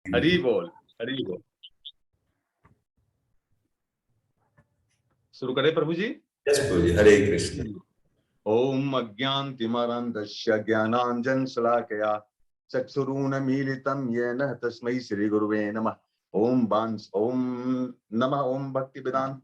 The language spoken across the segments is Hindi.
हरि बोल, हरि बोल। शुरू करें प्रभु जी? यस प्रभु जी, हरे कृष्ण। ओम अज्ञानतिमिरान्धस्य ज्ञानाञ्जनशलाकया चक्षुरुन्मीलितं येन तस्मै श्रीगुरुवे नमः। ओम नमः ओम भक्तिवेदांत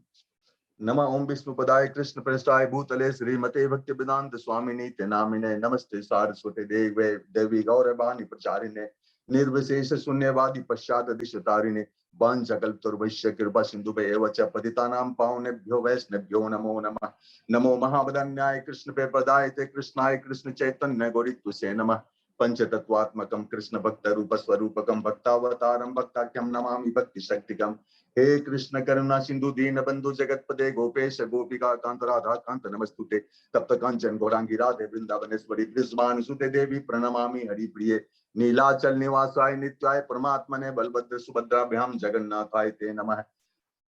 नमः ओम विष्णुपदाय कृष्ण प्रेष्ठाय भूतले श्रीमते भक्तिवेदांत स्वामिनी ते नामिने नमस्ते सारस्वती देवी गौरवाणी प्रचारिणे निर्विशेष शून्यवादी पश्चात दिशतारिणे वाञ्छकल्पतरुभ्यश्च कृपा सिन्धुभ्येव च पतितानां पावनेभ्यो वैष्णवेभ्यो नमो नमः। नमो महावदन्याय कृष्ण प्रेमप्रदाय ते कृष्णाय कृष्ण चैतन्य गौरीत्वसे नमः। पंचतत्वात्मकं कृष्ण भक्त रूप स्वरूपकं भक्तावतारं भक्ताख्यं नमामि भक्ति शक्तिकं। हे कृष्ण करुणा सिंधु दीन बंधु जगतपते गोपेश गोपिका कांत राधा कांत नमस्तुते। तप्त कांचन गौरांगी राधे वृंदावनेश्वरी ब्रजमानुसुते देवी प्रणमामि हरिप्रिये। नीलाचल निवासाय नित्याय परमात्मने बलभद्र सुभद्राभ्याम जगन्नाथाय ते नमः।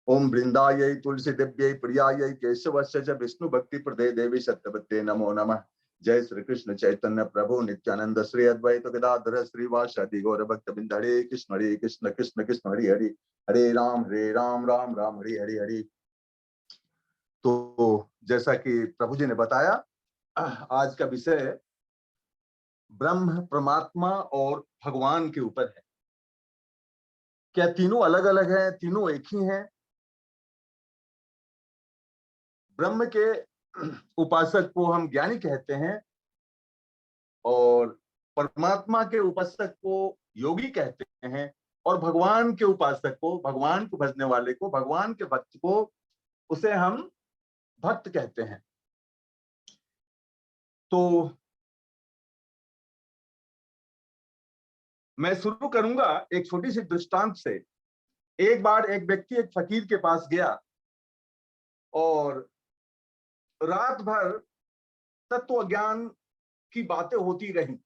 ओम वृंदायै तुलसी देव्यै प्रियायै केशवस्य च विष्णु भक्ति प्रदे देवी सत्यवते नमो नमः। जय श्री कृष्ण चैतन्य प्रभु नित्यानंद श्री अद्वैत गदाधर श्रीवासादि गौर भक्त बिंद हरे कृष्ण कृष्ण कृष्ण हरि हरि हरे राम राम राम हरि हरि हरि। तो जैसा कि प्रभु जी ने बताया, आज का विषय ब्रह्म परमात्मा और भगवान के ऊपर है। क्या तीनों अलग अलग हैं? तीनों एक ही हैं? ब्रह्म के उपासक को हम ज्ञानी कहते हैं और परमात्मा के उपासक को योगी कहते हैं, और भगवान के उपासक को, भगवान को भजने वाले को, भगवान के भक्त को, उसे हम भक्त कहते हैं। तो मैं शुरू करूंगा एक छोटी सी दृष्टांत से। एक बार एक व्यक्ति एक फकीर के पास गया और रात भर तत्व ज्ञान की बातें होती रही।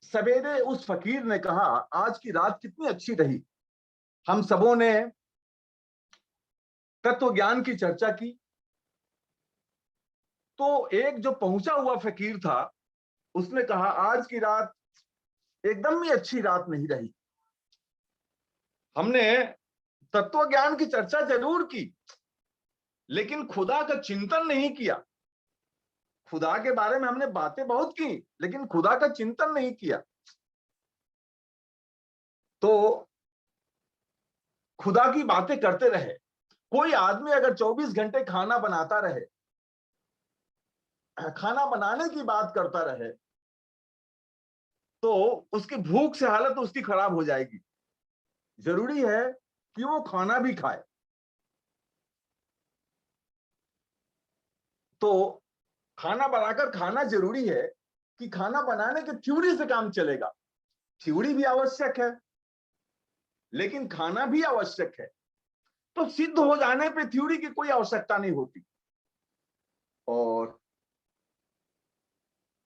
सवेरे उस फकीर ने कहा, आज की रात कितनी अच्छी रही, हम सबों ने तत्व ज्ञान की चर्चा की। तो एक जो पहुंचा हुआ फकीर था, उसने कहा, आज की रात एकदम ही अच्छी रात नहीं रही। हमने तत्व ज्ञान की चर्चा जरूर की, लेकिन खुदा का चिंतन नहीं किया। खुदा के बारे में हमने बातें बहुत की, लेकिन खुदा का चिंतन नहीं किया। तो खुदा की बातें करते रहे। कोई आदमी अगर 24 घंटे खाना बनाता रहे, खाना बनाने की बात करता रहे, तो उसकी भूख से हालत उसकी खराब हो जाएगी। जरूरी है कि वो खाना भी खाए। तो खाना बनाकर खाना जरूरी है कि खाना बनाने के थ्योरी से काम चलेगा। थ्योरी भी आवश्यक है, लेकिन खाना भी आवश्यक है। तो सिद्ध हो जाने पे थ्योरी की कोई आवश्यकता नहीं होती। और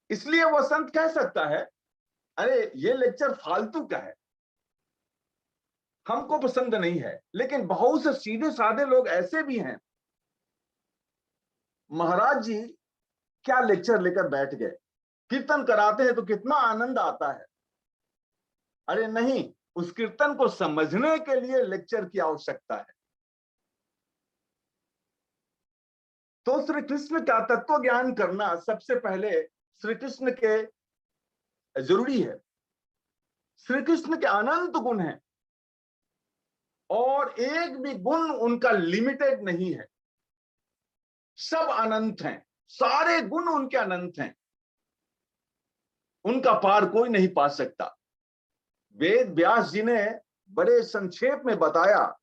इसलिए वह संत कह सकता है, अरे ये लेक्चर फालतू का है, हमको पसंद नहीं है। लेकिन बहुत से सीधे साधे लोग ऐसे भी हैं, महाराज जी क्या लेक्चर लेकर बैठ गए, कीर्तन कराते हैं तो कितना आनंद आता है। अरे नहीं, उस कीर्तन को समझने के लिए लेक्चर की आवश्यकता है। तो श्री कृष्ण का तत्व ज्ञान करना सबसे पहले श्री कृष्ण के जरूरी है। श्री कृष्ण के अनंत गुण हैं और एक भी गुण उनका लिमिटेड नहीं है, सब अनंत हैं, सारे गुण उनके अनंत हैं, उनका पार कोई नहीं पा सकता। वेद व्यास जी ने बड़े संक्षेप में बताया,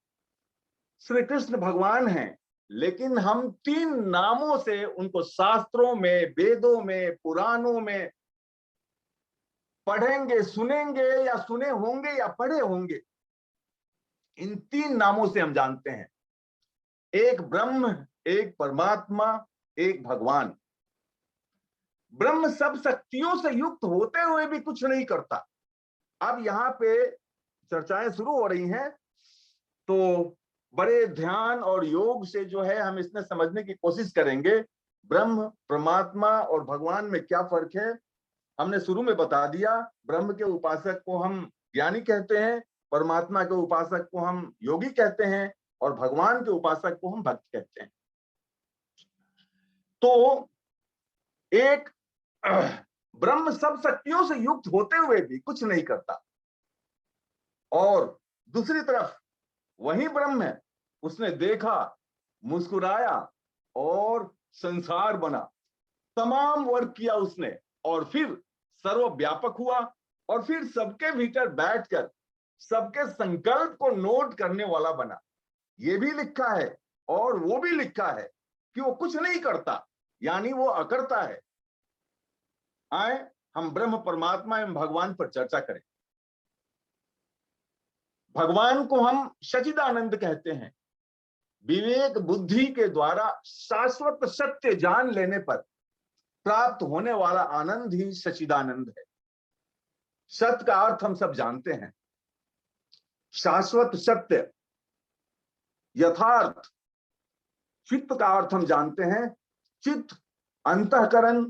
श्री कृष्ण भगवान हैं, लेकिन हम 3 नामों से उनको शास्त्रों में, वेदों में, पुराणों में पढ़ेंगे, सुनेंगे या सुने होंगे या पढ़े होंगे। इन 3 नामों से हम जानते हैं, एक ब्रह्म, एक परमात्मा, एक भगवान। ब्रह्म सब शक्तियों से युक्त होते हुए भी कुछ नहीं करता। अब यहाँ पे चर्चाएं शुरू हो रही हैं, तो बड़े ध्यान और योग से जो है हम इसमें समझने की कोशिश करेंगे, ब्रह्म, परमात्मा और भगवान में क्या फर्क है, हमने शुरू में बता दिया, ब्रह्म के उपासक को हम ज्ञानी कहते हैं, परमात्मा के उपासक को हम योगी कहते हैं, और भगवान के उपासक को हम भक्त कहते हैं। तो एक ब्रह्म सब शक्तियों से युक्त होते हुए भी कुछ नहीं करता, और दूसरी तरफ वही ब्रह्म है, उसने देखा, मुस्कुराया और संसार बना, तमाम वर्क किया उसने, और फिर सर्वव्यापक हुआ, और फिर सबके भीतर बैठकर सबके संकल्प को नोट करने वाला बना। ये भी लिखा है और वो भी लिखा है कि वो कुछ नहीं करता, यानी वो अकर्ता है। आए हम ब्रह्म परमात्मा एवं भगवान पर चर्चा करें। भगवान को हम सच्चिदानंद कहते हैं। विवेक बुद्धि के द्वारा शाश्वत सत्य जान लेने पर प्राप्त होने वाला आनंद ही सच्चिदानंद है। सत्य का अर्थ हम सब जानते हैं, शाश्वत सत्य, यथार्थ। चित्त का अर्थ हम जानते हैं, चित्त, अंतःकरण,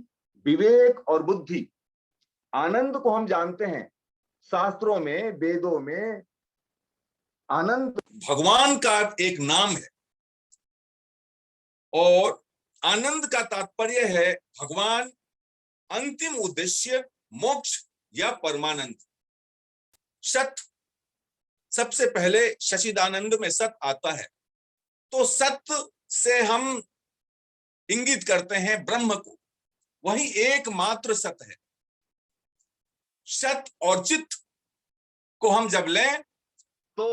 विवेक और बुद्धि। आनंद को हम जानते हैं, शास्त्रों में, वेदों में आनंद भगवान का एक नाम है, और आनंद का तात्पर्य है भगवान, अंतिम उद्देश्य, मोक्ष या परमानंद। सत, सबसे पहले सच्चिदानंद में सत आता है, तो सत्य से हम इंगित करते हैं ब्रह्म को, वही एकमात्र सत्य है। सत और चित्त को हम जब लें तो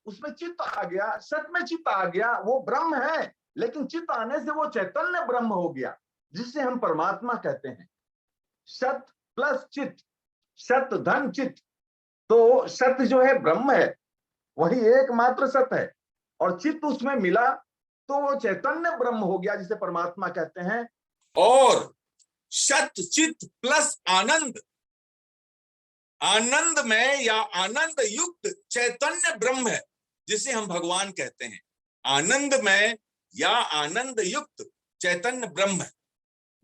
उसमें चित्त आ गया, सत में चित्त आ गया, वो ब्रह्म है, लेकिन चित्त आने से वो चैतन्य ब्रह्म हो गया, जिससे हम परमात्मा कहते हैं। सत प्लस चित्त, सत धन चित्त, तो सत्य जो है ब्रह्म है, वही एकमात्र सत्य है, और चित्त उसमें मिला तो वो चैतन्य ब्रह्म हो गया, जिसे परमात्मा कहते हैं। और सत चित्त प्लस आनंद, आनंद में या आनंद युक्त चैतन्य ब्रह्म है, जिसे हम भगवान कहते हैं। आनंद में या आनंद युक्त चैतन्य ब्रह्म है,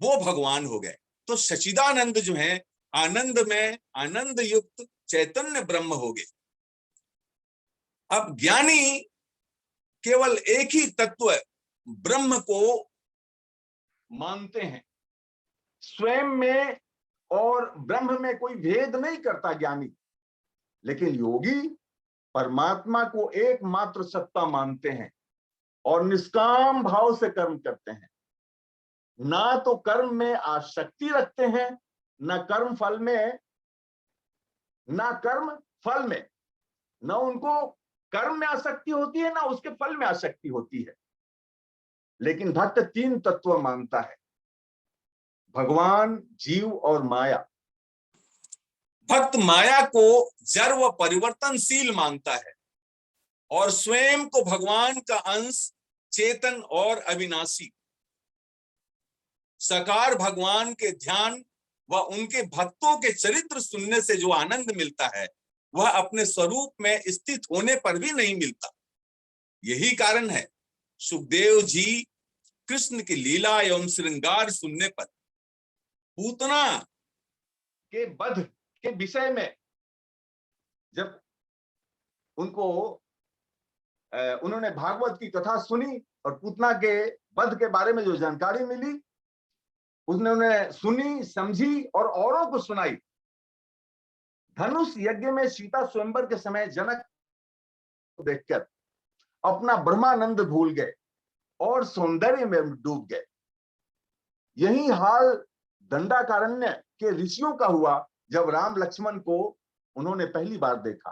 वो भगवान हो गए। तो सच्चिदानंद जो है आनंद में आनंद युक्त चैतन्य ब्रह्म हो गए। अब ज्ञानी केवल एक ही तत्व ब्रह्म को मानते हैं, स्वयं में और ब्रह्म में कोई भेद नहीं करता ज्ञानी। लेकिन योगी परमात्मा को एकमात्र सत्ता मानते हैं और निष्काम भाव से कर्म करते हैं। ना तो कर्म में आसक्ति रखते हैं, ना कर्म फल में, ना कर्म फल में, ना उनको कर्म में आसक्ति होती है, ना उसके फल में आसक्ति होती है। लेकिन भक्त तीन तत्व मानता है, भगवान, जीव और माया। भक्त माया को जड़ व परिवर्तनशील मानता है और स्वयं को भगवान का अंश, चेतन और अविनाशी। साकार भगवान के ध्यान व उनके भक्तों के चरित्र सुनने से जो आनंद मिलता है, वह अपने स्वरूप में स्थित होने पर भी नहीं मिलता। यही कारण है सुखदेव जी कृष्ण की लीला एवं श्रृंगार सुनने पर पूतना के वध के विषय में जब उन्होंने भागवत की कथा सुनी और पूतना के वध के बारे में जो जानकारी मिली, उन्होंने सुनी, समझी और औरों को सुनाई। धनुष यज्ञ में सीता स्वयंवर के समय जनक को देखकर अपना ब्रह्मानंद भूल गए और सौंदर्य में डूब गए। यही हाल दंडाकारण्य के ऋषियों का हुआ जब राम लक्ष्मण को उन्होंने पहली बार देखा।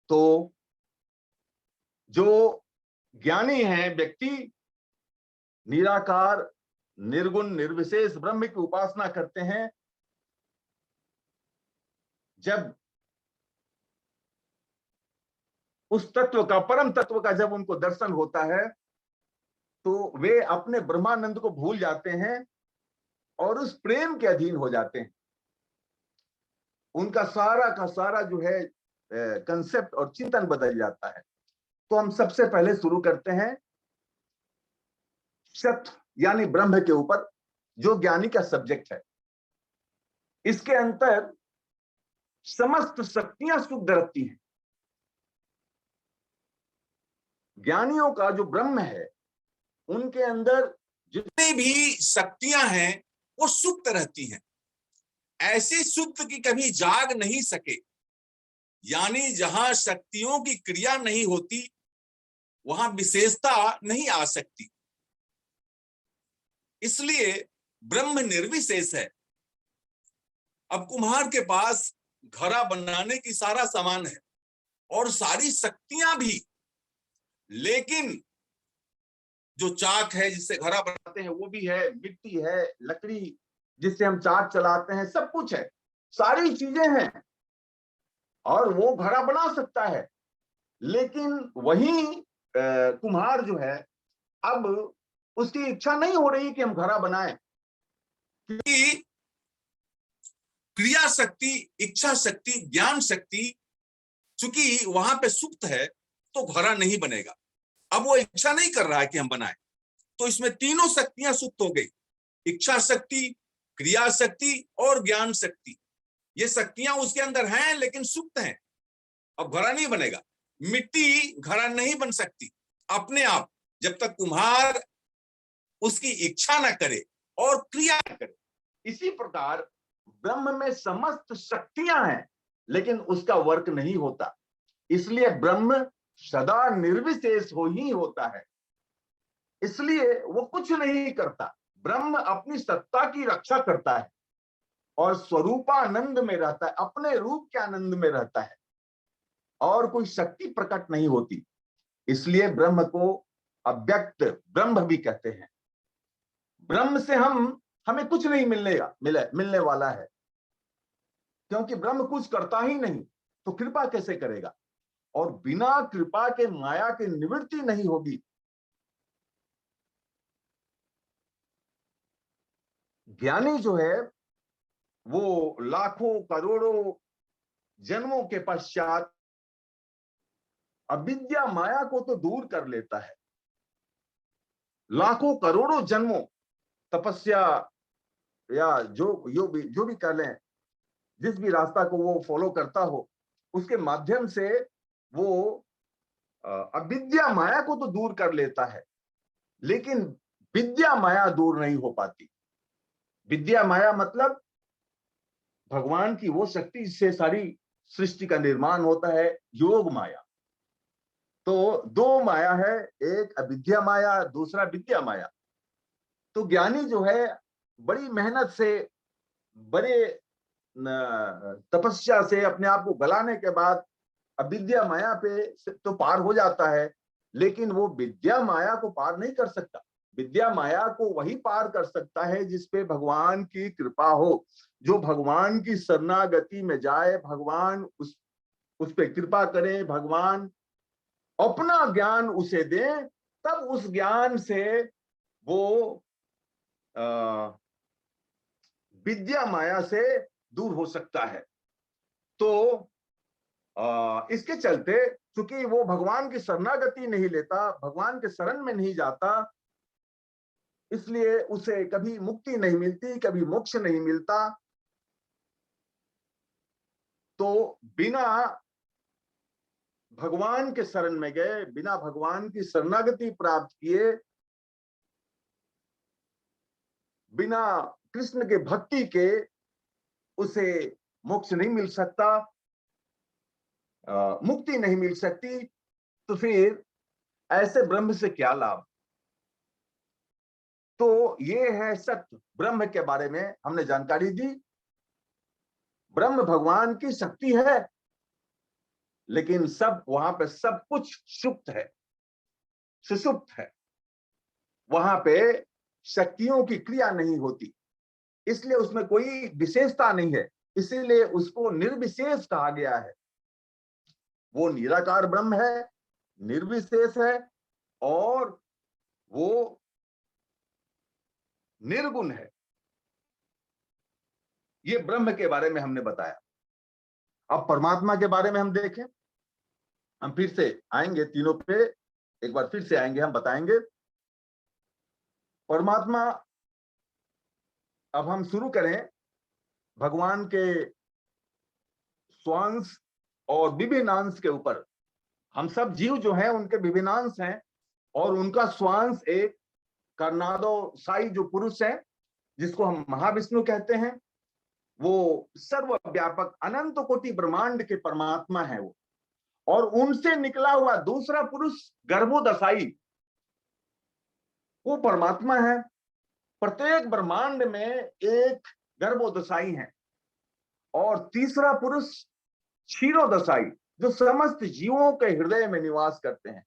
तो जो ज्ञानी है व्यक्ति, निराकार, निर्गुण, निर्विशेष ब्रह्म की उपासना करते हैं। जब उस तत्व का, परम तत्व का जब उनको दर्शन होता है, तो वे अपने ब्रह्मानंद को भूल जाते हैं और उस प्रेम के अधीन हो जाते हैं। उनका सारा का सारा जो है कंसेप्ट और चिंतन बदल जाता है। तो हम सबसे पहले शुरू करते हैं सत्य यानी ब्रह्म के ऊपर, जो ज्ञानी का सब्जेक्ट है। इसके अंतर समस्त शक्तियां शुद्ध रहती हैं। ज्ञानियों का जो ब्रह्म है, उनके अंदर जितनी भी शक्तियां हैं वो सुप्त रहती हैं, ऐसी सुप्त की कभी जाग नहीं सके। यानी जहां शक्तियों की क्रिया नहीं होती वहां विशेषता नहीं आ सकती, इसलिए ब्रह्म निर्विशेष है। अब कुम्हार के पास घड़ा बनाने की सारा सामान है और सारी शक्तियां भी, लेकिन जो चाक है जिससे घड़ा बनाते हैं वो भी है, मिट्टी है, लकड़ी जिससे हम चाक चलाते हैं, सब कुछ है, सारी चीजें हैं और वो घड़ा बना सकता है। लेकिन वही कुम्हार जो है, अब उसकी इच्छा नहीं हो रही कि हम घड़ा बनाएं, क्योंकि क्रिया शक्ति, इच्छा शक्ति, ज्ञान शक्ति चूंकि वहां पे सुप्त है तो घड़ा नहीं बनेगा। अब वो इच्छा नहीं कर रहा है कि हम बनाएं, तो इसमें तीनों शक्तियां सुप्त हो गई, इच्छा शक्ति, क्रिया शक्ति और ज्ञान शक्ति। ये शक्तियां उसके अंदर हैं लेकिन सुप्त हैं, अब घड़ा नहीं बनेगा। मिट्टी घड़ा नहीं बन सकती अपने आप, जब तक कुम्हार उसकी इच्छा ना करे और क्रिया ना करे। इसी प्रकार ब्रह्म में समस्त शक्तियां हैं लेकिन उसका वर्क नहीं होता, इसलिए ब्रह्म सदा निर्विशेष हो ही होता है, इसलिए वो कुछ नहीं करता। ब्रह्म अपनी सत्ता की रक्षा करता है और स्वरूपानंद में रहता है, अपने रूप के आनंद में रहता है और कोई शक्ति प्रकट नहीं होती, इसलिए ब्रह्म को अव्यक्त ब्रह्म भी कहते हैं। ब्रह्म से हमें कुछ नहीं मिलने वाला है, क्योंकि ब्रह्म कुछ करता ही नहीं तो कृपा कैसे करेगा, और बिना कृपा के माया की निवृत्ति नहीं होगी। ज्ञानी जो है वो लाखों करोड़ों जन्मों के पश्चात अविद्या माया को तो दूर कर लेता है। लाखों करोड़ों जन्मों तपस्या या जो भी कर लें, जिस भी रास्ता को वो फॉलो करता हो, उसके माध्यम से वो अविद्या माया को तो दूर कर लेता है, लेकिन विद्या माया दूर नहीं हो पाती। विद्या माया मतलब भगवान की वो शक्ति जिससे सारी सृष्टि का निर्माण होता है, योग माया। तो दो माया है, एक अविद्या माया, दूसरा विद्या माया। तो ज्ञानी जो है बड़ी मेहनत से, बड़े तपस्या से अपने आप को गलाने के बाद अविद्या माया पे तो पार हो जाता है, लेकिन वो विद्या माया को पार नहीं कर सकता। विद्या माया को वही पार कर सकता है जिसपे भगवान की कृपा हो, जो भगवान की शरणागति में जाए, भगवान उस पे कृपा करे, भगवान अपना ज्ञान उसे दे, तब उस ज्ञान से वो विद्या माया से दूर हो सकता है। तो इसके चलते चूंकि वो भगवान की शरणागति नहीं लेता, भगवान के शरण में नहीं जाता, इसलिए उसे कभी मुक्ति नहीं मिलती, कभी मोक्ष नहीं मिलता। तो बिना भगवान के शरण में गए, बिना भगवान की शरणागति प्राप्त किए, बिना कृष्ण के भक्ति के उसे मोक्ष नहीं मिल सकता, मुक्ति नहीं मिल सकती। तो फिर ऐसे ब्रह्म से क्या लाभ। तो ये है सत्य। ब्रह्म के बारे में हमने जानकारी दी। ब्रह्म भगवान की शक्ति है, लेकिन सब वहां पे सब कुछ सुप्त है, सुषुप्त है, वहां पे शक्तियों की क्रिया नहीं होती, इसलिए उसमें कोई विशेषता नहीं है, इसीलिए उसको निर्विशेष कहा गया है। वो निराकार ब्रह्म है, निर्विशेष है और वो निर्गुण है। ये ब्रह्म के बारे में हमने बताया। अब परमात्मा के बारे में हम देखें, हम फिर से आएंगे तीनों पे, एक बार फिर से आएंगे, हम बताएंगे परमात्मा। अब हम शुरू करें भगवान के स्वांश और विभिन्नांश के ऊपर, हम सब जीव जो हैं उनके विभिन्नांश हैं, और उनका स्वांश एक कर्नादो साई जो पुरुष है, जिसको हम महाविष्णु कहते हैं, वो सर्वव्यापक अनंत कोटि ब्रह्मांड के परमात्मा है वो। और उनसे निकला हुआ दूसरा पुरुष गर्भोदशाई, वो परमात्मा है। प्रत्येक ब्रह्मांड में एक गर्भोदशाई है। और तीसरा पुरुष क्षीरोदशाई, जो समस्त जीवों के हृदय में निवास करते हैं।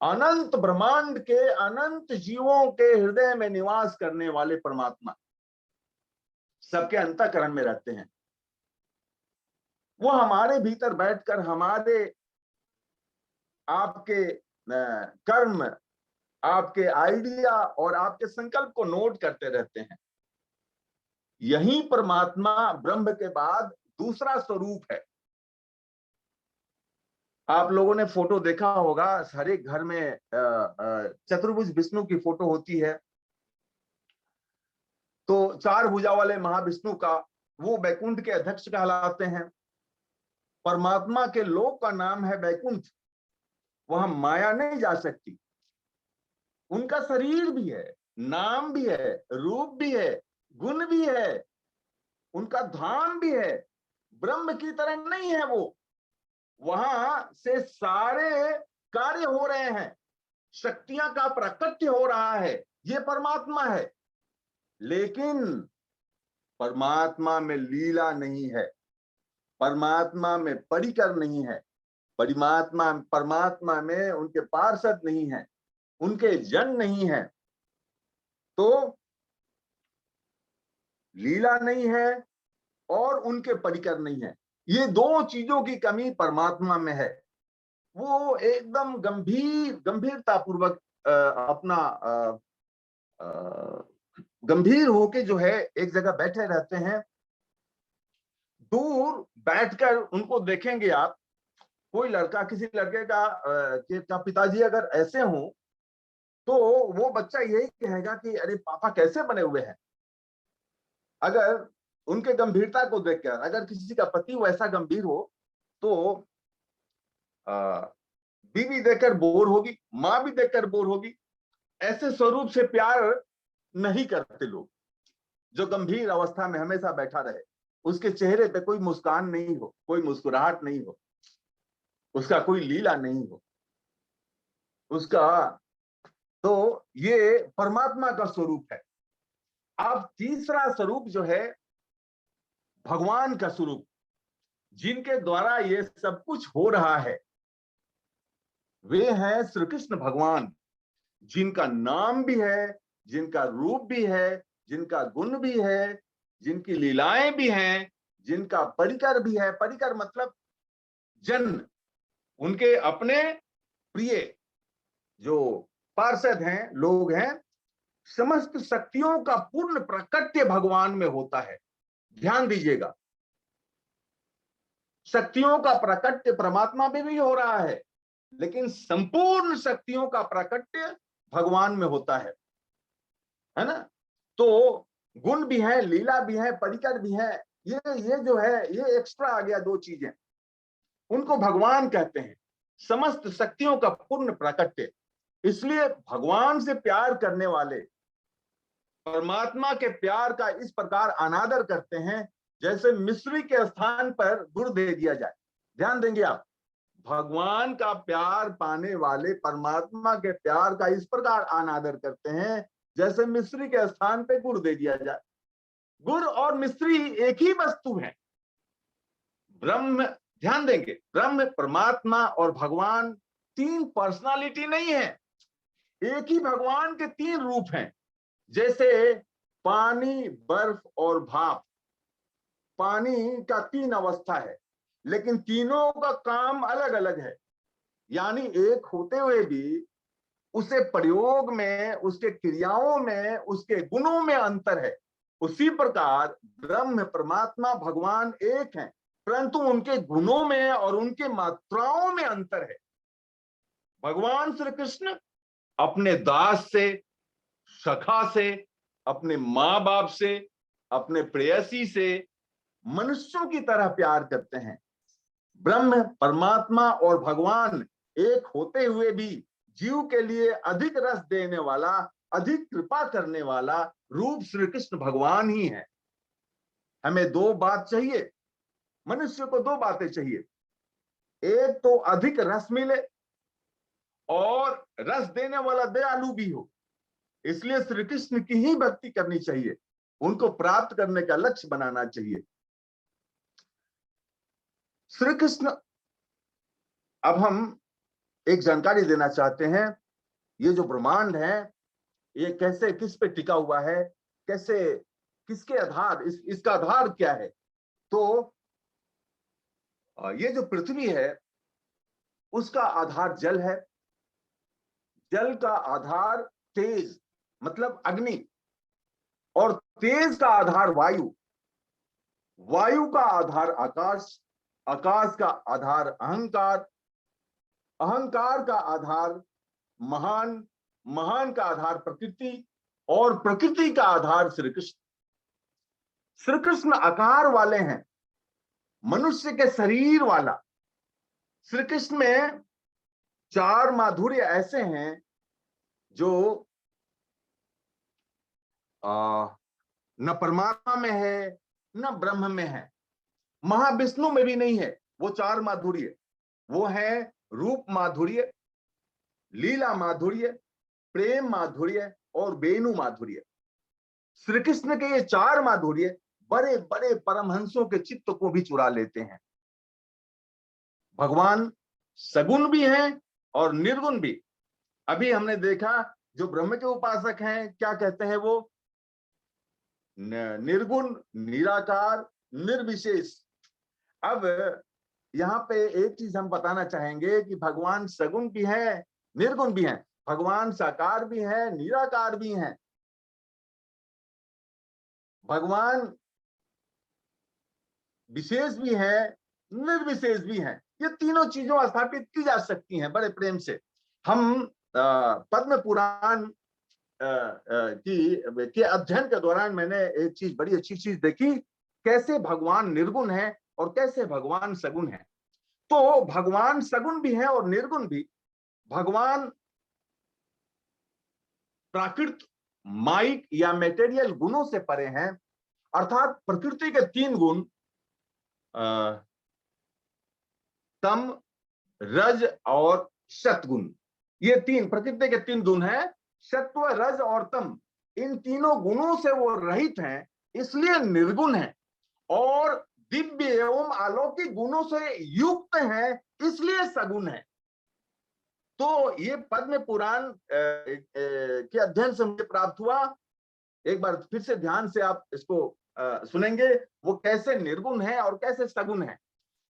अनंत ब्रह्मांड के अनंत जीवों के हृदय में निवास करने वाले परमात्मा सबके अंतःकरण में रहते हैं। वो हमारे भीतर बैठकर हमारे आपके कर्म, आपके आइडिया और आपके संकल्प को नोट करते रहते हैं। यही परमात्मा ब्रह्म के बाद दूसरा स्वरूप है। आप लोगों ने फोटो देखा होगा, हर एक घर में चतुर्भुज विष्णु की फोटो होती है। तो चार भुजा वाले महाविष्णु का वो वैकुंठ के अध्यक्ष कहलाते हैं। परमात्मा के लोक का नाम है वैकुंठ। वहां माया नहीं जा सकती। उनका शरीर भी है, नाम भी है, रूप भी है, गुण भी है, उनका धाम भी है। ब्रह्म की तरह नहीं है वो। वहां से सारे कार्य हो रहे हैं, शक्तियां का प्राकट्य हो रहा है, ये परमात्मा है। लेकिन परमात्मा में लीला नहीं है, परमात्मा में परिकर नहीं है, परमात्मा में उनके पार्षद नहीं है, उनके जन नहीं है। तो लीला नहीं है और उनके परिकर नहीं है। ये दो चीजों की कमी परमात्मा में है। वो एकदम गंभीरता पूर्वक अपना गंभीर होके जो है एक जगह बैठे रहते हैं। दूर बैठकर उनको देखेंगे आप, कोई लड़का किसी लड़के का पिताजी अगर ऐसे हो तो वो बच्चा यही कहेगा कि अरे पापा कैसे बने हुए हैं। अगर उनके गंभीरता को देखकर अगर किसी का पति वैसा गंभीर हो तो बीवी देखकर बोर होगी, माँ भी देखकर बोर होगी। ऐसे स्वरूप से प्यार नहीं करते लोग। जो गंभीर अवस्था में हमेशा बैठा रहे, उसके चेहरे पे कोई मुस्कान नहीं हो, कोई मुस्कुराहट नहीं हो, उसका कोई लीला नहीं हो उसका, तो ये परमात्मा का स्वरूप है। अब तीसरा स्वरूप जो है भगवान का स्वरूप, जिनके द्वारा ये सब कुछ हो रहा है, वे हैं श्री कृष्ण भगवान, जिनका नाम भी है, जिनका रूप भी है, जिनका गुण भी है, जिनकी लीलाएं भी हैं, जिनका परिकर भी है। परिकर मतलब जन, उनके अपने प्रिय जो पार्षद हैं, लोग हैं। समस्त शक्तियों का पूर्ण प्राकट्य भगवान में होता है। ध्यान दीजिएगा, शक्तियों का प्राकट्य परमात्मा में भी हो रहा है, लेकिन संपूर्ण शक्तियों का प्राकट्य भगवान में होता है ना। तो गुण भी है, लीला भी है, परिकर भी है। ये जो है ये एक्स्ट्रा आ गया, दो चीजें, उनको भगवान कहते हैं। समस्त शक्तियों का पूर्ण प्राकट्य। इसलिए भगवान से प्यार करने वाले परमात्मा के प्यार का इस प्रकार अनादर करते हैं जैसे मिस्री के स्थान पर गुड़ दे दिया जाए। ध्यान देंगे आप, भगवान का प्यार पाने वाले परमात्मा के प्यार का इस प्रकार अनादर करते हैं जैसे मिस्री के स्थान पे गुड़ दे दिया जाए। गुड़ और मिस्री एक ही वस्तु है। ब्रह्म, ध्यान देंगे, ब्रह्म, परमात्मा और भगवान तीन पर्सनालिटी नहीं है। एक ही भगवान के तीन रूप हैं। जैसे पानी, बर्फ और भाप। पानी का तीन अवस्था है, लेकिन तीनों का काम अलग अलग है। यानी एक होते हुए भी उसे प्रयोग में, उसके क्रियाओं में, उसके गुणों में अंतर है। उसी प्रकार ब्रह्म, परमात्मा, भगवान एक हैं, परंतु उनके गुणों में और उनके मात्राओं में अंतर है। भगवान श्री कृष्ण अपने दास से, सखा से, अपने माँ बाप से, अपने प्रेयसी से मनुष्यों की तरह प्यार करते हैं। ब्रह्म, परमात्मा और भगवान एक होते हुए भी जीव के लिए अधिक रस देने वाला, अधिक कृपा करने वाला रूप श्री कृष्ण भगवान ही है। हमें दो बात चाहिए, मनुष्य को दो बातें चाहिए, एक तो अधिक रस मिले और रस देने वाला दयालु भी हो। इसलिए श्री कृष्ण की ही भक्ति करनी चाहिए, उनको प्राप्त करने का लक्ष्य बनाना चाहिए। श्री कृष्ण, अब हम एक जानकारी देना चाहते हैं, ये जो ब्रह्मांड है ये कैसे, किस पे टिका हुआ है, कैसे, किसके आधार, इसका आधार क्या है। तो ये जो पृथ्वी है उसका आधार जल है, जल का आधार तेज मतलब अग्नि, और तेज का आधार वायु, वायु का आधार आकाश, आकाश का आधार अहंकार, अहंकार का आधार महान, महान का आधार प्रकृति, और प्रकृति का आधार श्री कृष्ण। श्री कृष्ण आकार वाले हैं, मनुष्य के शरीर वाला। श्री कृष्ण में चार माधुर्य ऐसे हैं जो न परमात्मा में है न ब्रह्म में है, महाविष्णु में भी नहीं है। वो चार माधुर्य वो है रूप माधुर्य, लीला माधुर्य, प्रेम माधुर्य और वेणु माधुर्य। श्री कृष्ण के ये चार माधुर्य बड़े बड़े परमहंसों के चित्त को भी चुरा लेते हैं। भगवान सगुण भी हैं और निर्गुण भी। अभी हमने देखा जो ब्रह्म के उपासक हैं क्या कहते हैं, वो निर्गुण, निराकार, निर्विशेष। अब यहाँ पे एक चीज हम बताना चाहेंगे कि भगवान सगुण भी है, निर्गुण भी है, भगवान साकार भी है, निराकार भी है, भगवान विशेष भी है, निर्विशेष भी है। ये तीनों चीजों स्थापित की जा सकती हैं बड़े प्रेम से। हम पद्म पुराण के अध्ययन के दौरान मैंने एक चीज, बड़ी अच्छी चीज देखी, कैसे भगवान निर्गुण है और कैसे भगवान सगुण है। तो भगवान सगुण भी है और निर्गुण भी। भगवान प्राकृत, माइक या मेटेरियल गुणों से परे हैं, अर्थात प्रकृति के तीन गुण तम, रज और सतगुण, ये तीन प्रकृति के तीन गुण हैं, सत्व, रज और तम। इन तीनों गुणों से वो रहित हैं, इसलिए निर्गुण है, और दिव्य एवं अलौकिक गुणों से युक्त है, इसलिए सगुण है। तो ये पद्म पुराण के अध्ययन से मुझे प्राप्त हुआ। एक बार फिर से ध्यान से आप इसको सुनेंगे, वो कैसे निर्गुण है और कैसे सगुण है।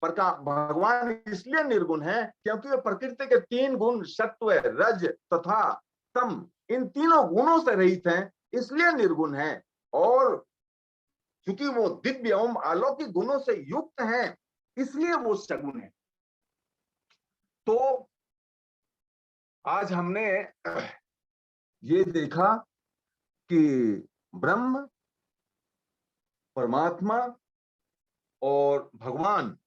पर भगवान इसलिए निर्गुण है क्योंकि वे प्रकृति के तीन गुण सत्व, रज तथा तम, इन तीनों गुणों से रहित हैं, इसलिए निर्गुण है। और क्योंकि वो दिव्य एवं अलौकिक गुणों से युक्त हैं, इसलिए वो सगुण है। तो आज हमने ये देखा कि ब्रह्म, परमात्मा और भगवान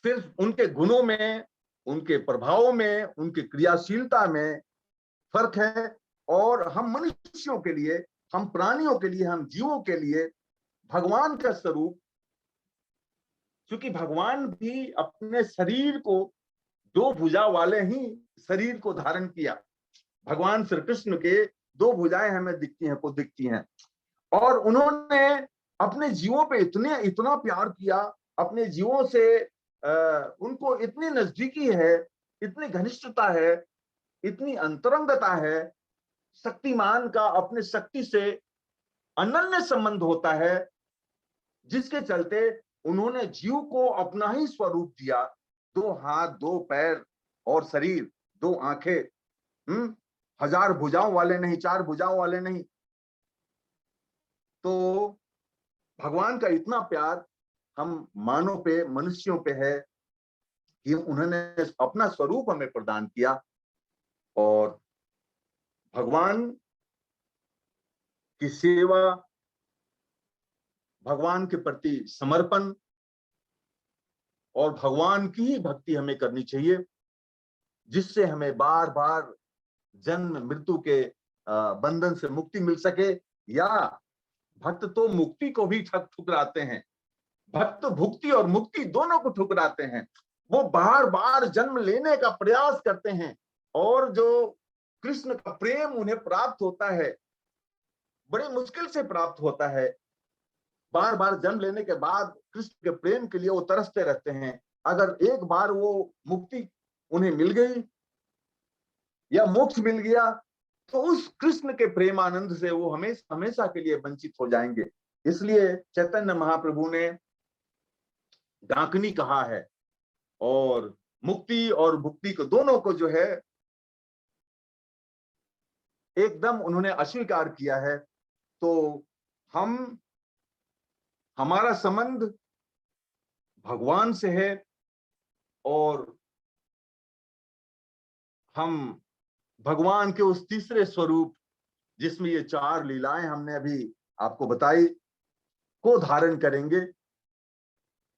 सिर्फ उनके गुणों में, उनके प्रभावों में, उनकी क्रियाशीलता में फर्क है, और हम मनुष्यों के लिए, हम प्राणियों के लिए, हम जीवों के लिए भगवान का स्वरूप, क्योंकि भगवान भी अपने शरीर को दो भुजा वाले ही शरीर को धारण किया। भगवान श्री कृष्ण के दो भुजाएं हमें दिखती हैं, और उन्होंने अपने जीवों पे इतना प्यार किया, अपने जीवों से उनको इतनी नजदीकी है, इतनी घनिष्ठता है, इतनी अंतरंगता है। शक्तिमान का अपने शक्ति से अनन्य संबंध होता है, जिसके चलते उन्होंने जीव को अपना ही स्वरूप दिया। दो हाथ, दो पैर और शरीर, दो आंखें, हजार भुजाओं वाले नहीं, चार भुजाओं वाले नहीं। तो भगवान का इतना प्यार हम मानव पे, मनुष्यों पे है कि उन्होंने अपना स्वरूप हमें प्रदान किया। और भगवान की सेवा, भगवान के प्रति समर्पण और भगवान की ही भक्ति हमें करनी चाहिए, जिससे हमें बार बार जन्म मृत्यु के बंधन से मुक्ति मिल सके। या भक्त तो मुक्ति को भी ठुकराते हैं, भक्त भुक्ति और मुक्ति दोनों को ठुकराते हैं। वो बार बार जन्म लेने का प्रयास करते हैं, और जो कृष्ण का प्रेम उन्हें प्राप्त होता है, बड़ी मुश्किल से प्राप्त होता है। बार बार जन्म लेने के बाद कृष्ण के प्रेम के लिए वो तरसते रहते हैं। अगर एक बार वो मुक्ति उन्हें मिल गई या मोक्ष मिल गया, तो उस कृष्ण के प्रेमानंद से वो हमेशा हमेशा के लिए वंचित हो जाएंगे। इसलिए चैतन्य महाप्रभु ने डाकनी कहा है, और मुक्ति और भुक्ति को दोनों को जो है एकदम उन्होंने अस्वीकार किया है। तो हमारा संबंध भगवान से है, और हम भगवान के उस तीसरे स्वरूप, जिसमें ये 4 लीलाएं हमने अभी आपको बताई, को धारण करेंगे।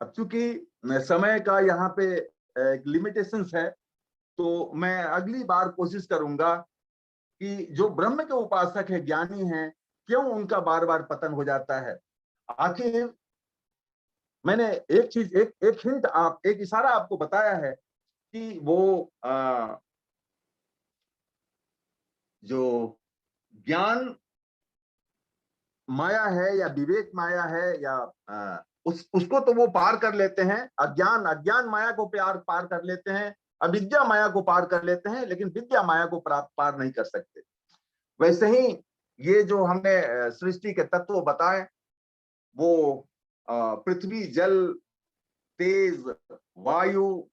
अब चूंकि समय का यहाँ पे एक लिमिटेशंस है, तो मैं अगली बार कोशिश करूंगा कि जो ब्रह्म के उपासक है, ज्ञानी हैं, क्यों उनका बार बार पतन हो जाता है। आखिर मैंने एक चीज, एक हिंट, एक इशारा आपको बताया है कि वो जो ज्ञान माया है या विवेक माया है, या उसको तो वो पार कर लेते हैं, अज्ञान माया को पार कर लेते हैं, अविद्या माया को पार कर लेते हैं, लेकिन विद्या माया को पार नहीं कर सकते। वैसे ही ये जो हमने सृष्टि के तत्व बताए, वो पृथ्वी, जल, तेज, वायु,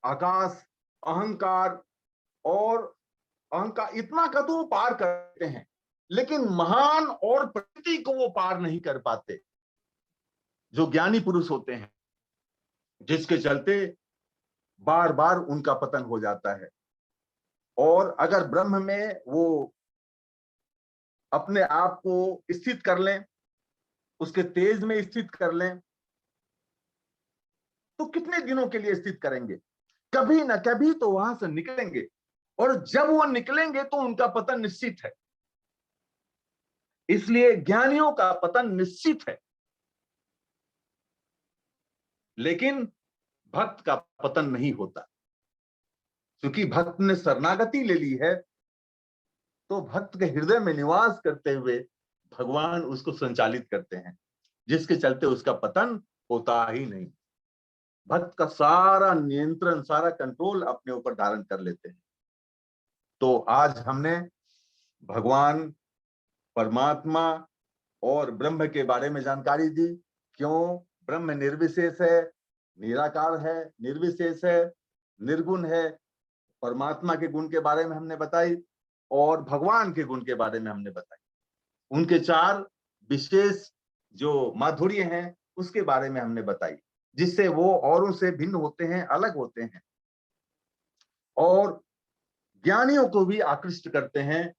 आकाश, अहंकार, और अहंकार इतना का तो वो पार करते हैं, लेकिन महान और प्रकृति को वो पार नहीं कर पाते, जो ज्ञानी पुरुष होते हैं, जिसके चलते बार बार उनका पतन हो जाता है। और अगर ब्रह्म में वो अपने आप को स्थित कर लें, उसके तेज में स्थित कर लें, तो कितने दिनों के लिए स्थित करेंगे? कभी ना कभी तो वहां से निकलेंगे, और जब वो निकलेंगे तो उनका पतन निश्चित है। इसलिए ज्ञानियों का पतन निश्चित है, लेकिन भक्त का पतन नहीं होता, क्योंकि भक्त ने शरणागति ले ली है। तो भक्त के हृदय में निवास करते हुए भगवान उसको संचालित करते हैं, जिसके चलते उसका पतन होता ही नहीं। भक्त का सारा नियंत्रण, सारा कंट्रोल अपने ऊपर धारण कर लेते हैं। तो आज हमने भगवान, परमात्मा और ब्रह्म के बारे में जानकारी दी। क्यों ब्रह्म निर्विशेष है, निराकार है, निर्विशेष है, निर्गुण है। परमात्मा के गुण के बारे में हमने बताई, और भगवान के गुण के बारे में हमने बताई। उनके 4 विशेष जो माधुर्य हैं, उसके बारे में हमने बताई, जिससे वो औरों से भिन्न होते हैं, अलग होते हैं, और ज्ञानियों को भी आकृष्ट करते हैं,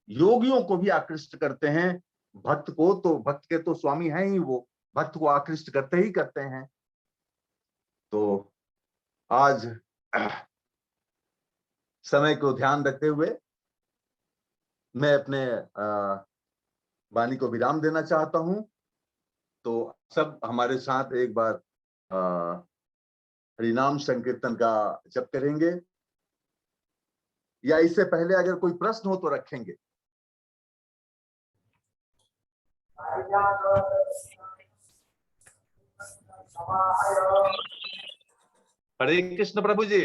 योगियों को भी आकृष्ट करते हैं। भक्त को तो, भक्त के तो स्वामी हैं ही वो, भक्त को आकृष्ट करते ही करते हैं। तो आज समय को ध्यान रखते हुए मैं अपने वाणी को विराम देना चाहता हूं। तो सब हमारे साथ एक बार हरिनाम संकीर्तन का जप करेंगे, या इससे पहले अगर कोई प्रश्न हो तो रखेंगे। हरे कृष्ण प्रभु जी।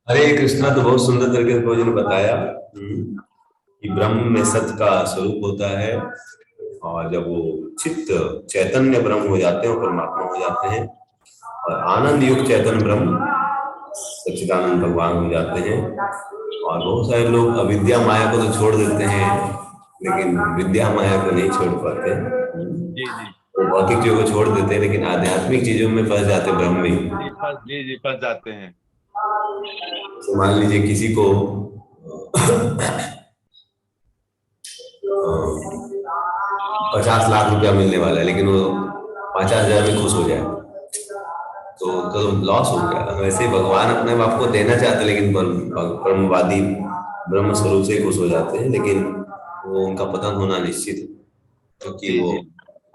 हरे कृष्णा। तो बहुत सुंदर तरीके से प्रभु जी ने बताया कि ब्रह्म में सत्य का स्वरूप होता है, और जब वो चित्त चैतन्य ब्रह्म हो जाते हैं, परमात्मा हो जाते हैं, और आनंद युक्त चैतन्य ब्रह्म सच्चिदानंद भगवान हो जाते हैं। और बहुत सारे लोग अविद्या माया को तो छोड़ देते हैं, लेकिन विद्या माया को नहीं छोड़ पाते। जी जी, वो भौतिक चीजों को छोड़ देते हैं, लेकिन आध्यात्मिक चीजों में फंस जाते हैं, ब्रह्म में। जी फंस जाते हैं। तो मान लीजिए किसी को 50 लाख रुपया मिलने वाला है, लेकिन वो 50,000 में खुश हो जाए तो उनका तो लॉस हो गया। वैसे भगवान अपने आप को देना चाहते, लेकिन ब्रह्मवादी ब्रह्म स्वरूप से खुश हो जाते हैं, लेकिन वो उनका पतन होना निश्चित है, क्योंकि जी वो जी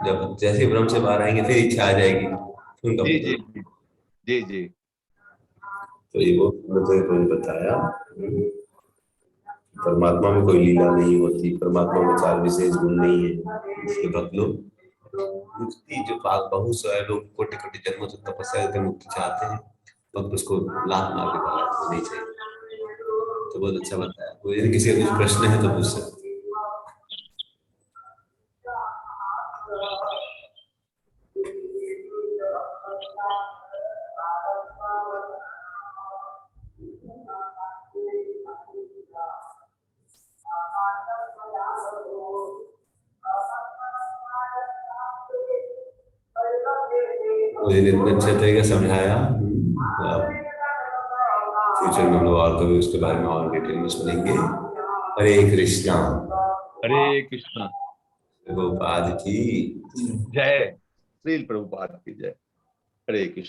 जब जैसे भ्रम से बाहर आएंगे फिर इच्छा आ जाएगी, उनका जी जी पतन। जी जी तो ये वो मुझे कोई बताया, परमात्मा में कोई लीला नहीं होती, परमात्मा में 4 विशेष गुण नहीं है, इसके भक्त लोग मुक्ति जो बहुत सारे लोग कोटि कोटि जन्मों से तपस्या करके मुक्ति चाहते हैं, भक्त उसको लात मार के भगाते नहीं चाहिए। तो बहुत अच्छा बताया। तो यदि किसी का कुछ प्रश्न है तो पूछ सकते। मुझे इतने अच्छे तरीके से समझाया। फ्यूचर में हम लोग और कभी उसके बारे में और डिटेल में सुनेंगे। हरे कृष्णा। हरे कृष्णा। प्रभुपाद की जय। श्रील प्रभुपाद की जय। हरे कृष्ण।